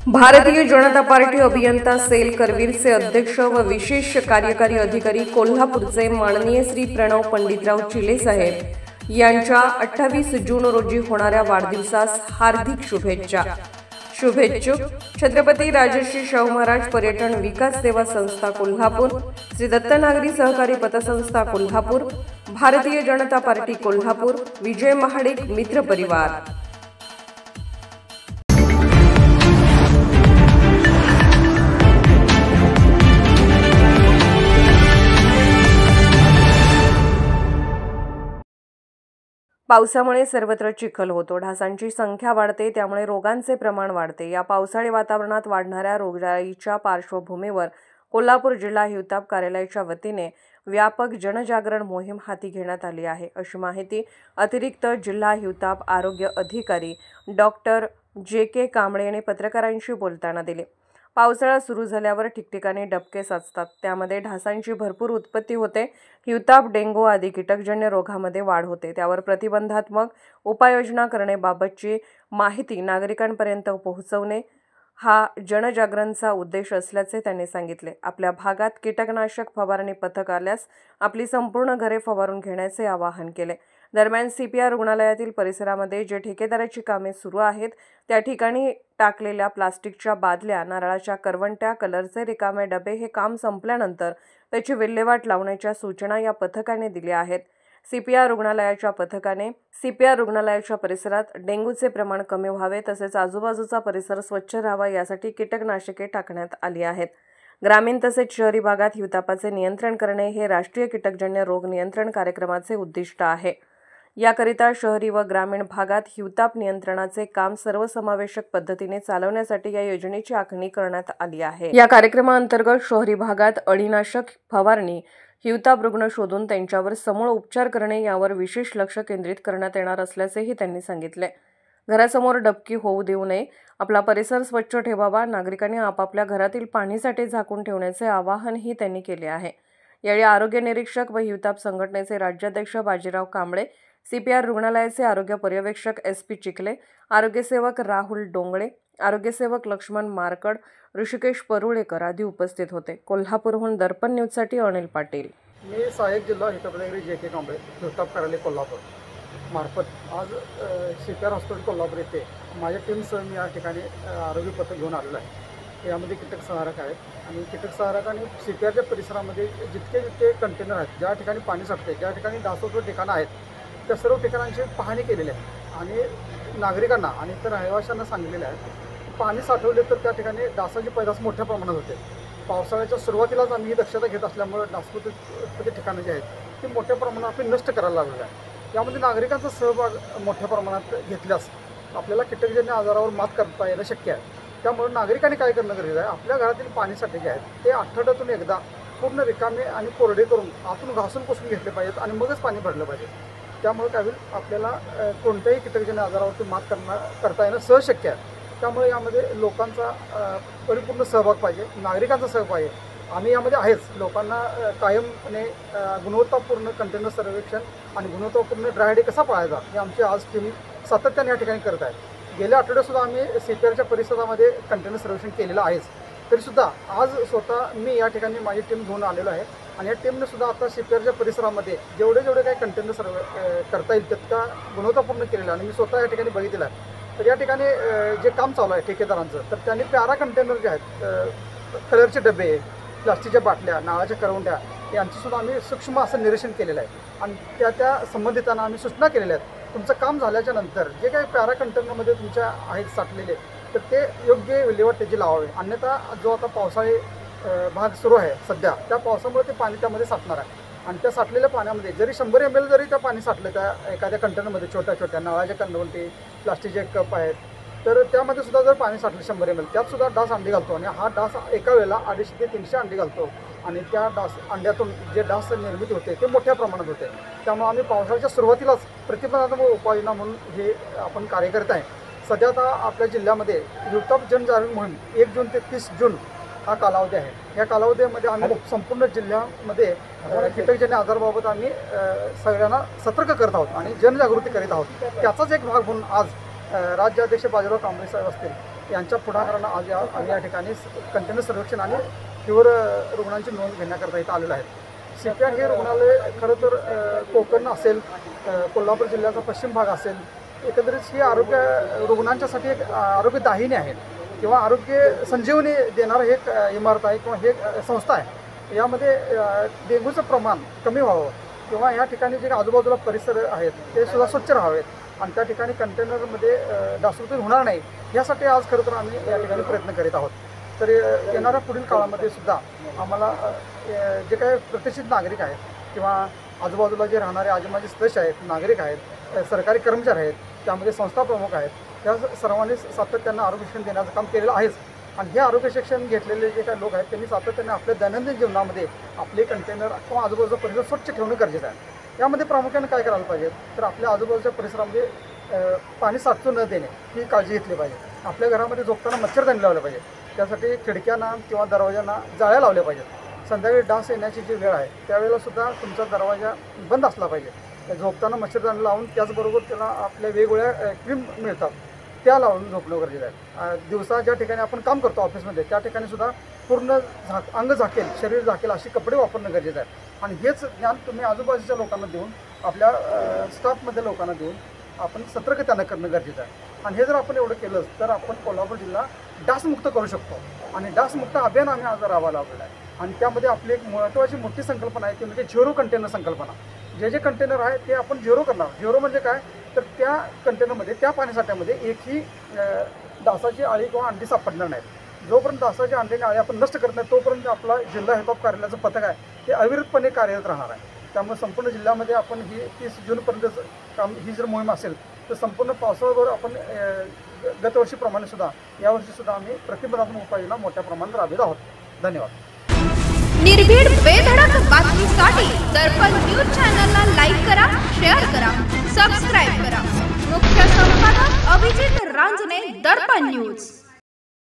Bharatiya Janata party अभियंता sale करवीरचे अध्यक्ष व विशेष कार्यकारी अधिकारी कोल्हापूरचे माननीय श्री प्रणव पंडितराव चिले साहेब यांच्या 28 जून रोजी होणाऱ्या वाढदिवसास हार्दिक शुभेच्छा। शुभेच्छुक छत्रपती राजर्षी शाहू महाराज पर्यटन विकास सेवा संस्था कोल्हापूर, श्री दत्तनागरी सहकारी पतसंस्था कोल्हापूर, भारतीय जनता पार्टी कोल्हापूर, विजय महाडिक मित्र परिवार। पावसामुळे सर्वत्र चिखल होतो, ढासांची संख्या वाढते, त्यामुळे रोगांचे प्रमाण वाढते। या पावसाळी वातावरणात वाढणाऱ्या रोगराईच्या पार्श्वभूमीवर कोल्हापूर जिल्हा हिवताप कार्यालयाच्या वतीने व्यापक जनजागरण मोहीम हाती घेण्यात आली आहे, अशी माहिती अतिरिक्त जिल्हा हिवताप आरोग्य अधिकारी डॉक्टर जे.के. कांबळे यांनी पत्रकारांशी बोलताना दिली। पावसाळा सुरू झाल्यावर ठिकठिकाणी डबके साचतात, त्यामध्ये ढासांची भरपूर उत्पत्ती होते। हिवताप, डेंगू आदी कीटकजन्य रोगामध्ये वाढ होते, त्यावर प्रतिबंधात्मक उपाययोजना करण्याबाबतची माहिती नागरिकांपर्यंत पोहोचवणे हा जनजागरणचा उद्देश असल्याचे त्यांनी सांगितले। आपल्या भागात कीटकनाशक फवारणी पथक आल्यास आपली संपूर्ण घरे फवारून घेण्याचे आवाहन केले। दरम्यान CPR रुग्णालयातील परिसरामध्ये जे ठेकेदाराची कामे सुरू आहेत त्या ठिकाणी टाकलेल्या प्लास्टिकच्या बादल्या, नारळाच्या करवंट्या, कलरचे रिकामे डबे हे काम संपल्यानंतर त्याची विल्हेवाट लावण्याच्या सूचना या पथकाने दिल्या आहेत। CPR रुग्णालयाच्या परिसरात डेंग्यूचे प्रमाण कमी व्हावे तसेच आजूबाजूचा परिसर स्वच्छ राहावा यासाठी कीटकनाशके टाकण्यात आली आहेत। ग्रामीण तसेच शहरी भागात हिवतापाचे नियंत्रण करणे हे राष्ट्रीय कीटकजन्य रोग नियंत्रण कार्यक्रमाचे उद्दिष्ट आहे। याकरिता शहरी व ग्रामीण भागात हिवताप नियंत्रणाचे काम सर्वसमावेशक पद्धतीने चालवण्यासाठी या योजनेची आखणी करण्यात आली आहे। या कार्यक्रमाअंतर्गत शहरी भागात अळीनाशक फवारणी, हिवताप रुग्ण शोधून त्यांच्यावर समूळ उपचार करणे यावर विशेष लक्ष केंद्रित करण्यात येणार असल्याचेही त्यांनी सांगितले। घरासमोर डबकी होऊ देऊ नये, आपला परिसर स्वच्छ ठेवावा, नागरिकांनी आपापल्या घरातील पाणीसाठे झाकून ठेवण्याचे आवाहनही त्यांनी केले आहे। यावेळी आरोग्य निरीक्षक व हिवताप संघटनेचे राज्याध्यक्ष बाजीराव कांबळे, CPR रुग्णालयाचे आरोग्य पर्यवेक्षक SP चिखले, आरोग्यसेवक राहुल डोंगळे, आरोग्यसेवक लक्ष्मण मारकड, ऋषिकेश परुळेकर आदी उपस्थित होते। कोल्हापूरहून दर्पण न्यूजसाठी अनिल पाटील। मी सहाय्यक जिल्हा हितग्राही जे.के. कांबळे, हिवताप कार्यालय कोल्हापूर मार्फत आज CPR हॉस्पिटल कोल्हापूर येथे माझ्या टीमसह मी या ठिकाणी आरोग्य पथक घेऊन आलेलो आहे। यामध्ये कीटक संहारक आहेत आणि कीटक संहारक आणि CPRच्या परिसरामध्ये जितके कंटेनर आहेत, ज्या ठिकाणी पाणी साठते, ज्या ठिकाणी डासाचं ठिकाणं आहेत, त्या सर्व ठिकाणांची पाहणी केलेली आहे आणि नागरिकांना आणि इतर रहिवाशांना सांगितलेलं आहे पाणी साठवले तर त्या ठिकाणी डासाची पैदास मोठ्या प्रमाणात होते। पावसाळ्याच्या सुरुवातीलाच आम्ही ही दक्षता घेत असल्यामुळे डासपूरची ठिकाणं जी आहेत ती मोठ्या प्रमाणात आपण नष्ट करायला लागलेलं आहे। यामध्ये नागरिकांचा सहभाग मोठ्या प्रमाणात घेतल्यास आपल्याला कीटकजन्य आजारावर मात करता येणं शक्य आहे। त्यामुळे नागरिकांनी काय करणं गरजेचं आहे, आपल्या घरातील पाणीसाठे जे आहेत ते आठवड्यातून एकदा पूर्ण रिकामे आणि कोरडे करून आतून घासून पुसून घेतले पाहिजेत आणि मगच पाणी भरलं पाहिजे। त्यामुळे काय होईल, आपल्याला कोणत्याही कीटकजन्य आजारावरती मात करता येणं सहज शक्य आहे। त्यामुळे यामध्ये लोकांचा परिपूर्ण सहभाग पाहिजे, नागरिकांचा सहभाग पाहिजे। आम्ही यामध्ये आहेच, लोकांना कायमपणे गुणवत्तापूर्ण कंटेनर सर्वेक्षण आणि गुणवत्तापूर्ण ड्राय डे कसा पाळायचा हे आमची आज टीम सातत्याने या ठिकाणी करत आहे। गेल्या आठवड्यातसुद्धा आम्ही CPRच्या परिसरामध्ये कंटेनर सर्वेक्षण केलेलं आहेच, तरीसुद्धा आज स्वतः मी या ठिकाणी माझी टीम घेऊन आलेलो आहे आणि या टीमने सुद्धा आता CPRच्या परिसरामध्ये जेवढे काही कंटेनर सर्वे करता येईल तितका गुणवत्तापूर्ण केलेला आणि मी स्वतः या ठिकाणी बघितलेलं आहे। तर या ठिकाणी जे काम चालू आहे ठेकेदारांचं, तर त्यांनी प्यारा कंटेनर जे आहेत, कलरचे डबे, प्लास्टिकच्या बाटल्या, नाळाच्या करवंट्या यांचंसुद्धा आम्ही सूक्ष्म असं निरीक्षण केलेलं आहे आणि त्या संबंधितांना आम्ही सूचना केलेल्या आहेत। तुमचं काम झाल्याच्या नंतर जे काही प्यारा कंटेनरमध्ये तुमच्या आहेत साठलेले तर ते योग्य विल्हेवाट त्याची लावावे, अन्यथा जो आता पावसाळी भाग सुरू आहे सध्या, त्या पावसामुळे ते पाणी त्यामध्ये साठणार आहे आणि त्या साठलेल्या पाण्यामध्ये जरी 100 ml जरी त्या पाणी साठलं त्या एखाद्या कंटेनरमध्ये, छोट्या नाळाच्या करवंटी, प्लास्टिकचे कप आहेत, तर त्यामध्ये सुद्धा जर पाणी साठलं 100 ml, त्यातसुद्धा डास अंडी घालतो आणि हा डास एका वेळेला 250 ते 300 अंडी घालतो आणि त्या अंड्यातून जे डास निर्मिती होते ते मोठ्या प्रमाणात होते। त्यामुळे आम्ही पावसाळ्याच्या सुरुवातीलाच प्रतिबंधात्मक उपाययोजना म्हणून हे आपण कार्य करत आहे। सध्या आता आपल्या जिल्ह्यामध्ये हिवताप जनजागरण मोहीम 1 जून ते 30 जून हा कालावधी आहे। या कालावधीमध्ये आम्ही संपूर्ण जिल्ह्यामध्ये कीटकजन्य आजाराबाबत आम्ही सगळ्यांना सतर्क करत आहोत आणि जनजागृती करीत आहोत। त्याचाच एक भाग म्हणून आज राज्याध्यक्ष बाजीराव कांबळे साहेब असतील यांच्या पुढाकारानं आज आम्ही या ठिकाणी कंटेनर सर्वेक्षण आणि फिवर रुग्णांची नोंद घेण्याकरता इथं आलेलो आहे. CPR हे रुग्णालय खरं तर कोकण असेल, कोल्हापूर जिल्ह्याचा पश्चिम भाग असेल, एकंदरीत ही आरोग्य रुग्णांच्यासाठी एक आरोग्य दाहिनी आहे किंवा आरोग्य संजीवनी देणारं हे एक इमारत आहे किंवा हे संस्था आहे. यामध्ये डेंग्यूचं प्रमाण कमी व्हावं किंवा या ठिकाणी जे आजूबाजूला परिसर आहेत ते सुद्धा स्वच्छ राहावेत आणि त्या ठिकाणी कंटेनरमध्ये डासवृत्ती होणार नाही यासाठी आज खरं तर आम्ही या ठिकाणी प्रयत्न करीत आहोत. तर येणाऱ्या पुढील काळामध्ये सुद्धा आम्हाला जे काही प्रतिष्ठित नागरिक आहेत किंवा आजूबाजूला जे राहणारे आजूबाजूचे सदस्य आहेत, नागरिक आहेत, सरकारी कर्मचारी आहेत, त्यामध्ये संस्था प्रमुख आहेत, त्या सर्वांनी सातत्यानं आरोग्य शिक्षण देण्याचं काम केलेलं आहेच. आणि हे आरोग्य शिक्षण घेतलेले जे काही लोक आहेत त्यांनी सातत्याने आपल्या दैनंदिन जीवनामध्ये आपले कंटेनर किंवा आजूबाजूचा परिसर स्वच्छ ठेवणं गरजेचं आहे. यामध्ये प्रामुख्याने काय करायला पाहिजे तर आपल्या आजूबाजूच्या परिसरामध्ये पाणी साचू न देणे ही काळजी घेतली पाहिजे. आपल्या घरामध्ये झोपताना मच्छरदाणी लावलं पाहिजे. त्यासाठी खिडक्यांना किंवा दरवाजांना जाळ्या लावल्या पाहिजेत. संध्याकाळी डास येण्याची जी वेळ आहे त्यावेळेलासुद्धा तुमचा दरवाजा बंद असला पाहिजे. झोपताना मच्छरदाणी लावून त्याचबरोबर त्याला आपल्या वेगवेगळ्या क्रीम मिळतात त्या लावून झोपणं गरजेचं आहे. दिवसा ज्या ठिकाणी आपण काम करतो ऑफिसमध्ये त्या ठिकाणीसुद्धा पूर्ण अंग झाकेल, शरीर झाकेल अशी कपडे वापरणं गरजेचं आहे. आणि हेच ज्ञान तुम्ही आजूबाजूच्या लोकांना देऊन, आपल्या स्टाफमधल्या लोकांना देऊन आपण सतर्कतेनं करणं गरजेचं आहे. आणि हे जर आपण एवढं केलं तर आपण कोल्हापूर जिल्हा डासमुक्त करू शकतो. आणि डासमुक्त अभियान आम्ही आज राबवलेलं आहे. आणि त्यामध्ये आपली एक महत्त्वाची मोठी संकल्पना आहे ती म्हणजे झिरो कंटेनर संकल्पना. जे जे कंटेनर आहे ते आपण झिरो करणार. झिरो म्हणजे काय तर त्या कंटेनरमध्ये, त्या पाणीसाठ्यामध्ये एकही डासाची अळी किंवा अंडी सापडणार नाहीत. जोपर्यंत डासाची अंडी अळी आपण नष्ट करत नाही तोपर्यंत आपला जिल्हा हेल्थ कार्यालयाचं पथक आहे ते अविरतपणे कार्यरत राहणार आहे. त्यामुळे संपूर्ण जिल्ह्यामध्ये आपण ही 30 जूनपर्यंत काम ही जर मोहीम असेल तर संपूर्ण पावसाळ्यावर आपण गतवर्षीप्रमाणे सुद्धा यावर्षीसुद्धा आम्ही प्रतिबंधात्मक उपाययोजना मोठ्या प्रमाणात राबवित आहोत. धन्यवाद. निर्भीड बेधडक बातमीसाठी दर्पण न्यूज चॅनलला लाईक करा, शेअर करा, सबस्क्राईब करा. मुख्य संपादक अभिजित रांजणे, दर्पण न्यूज.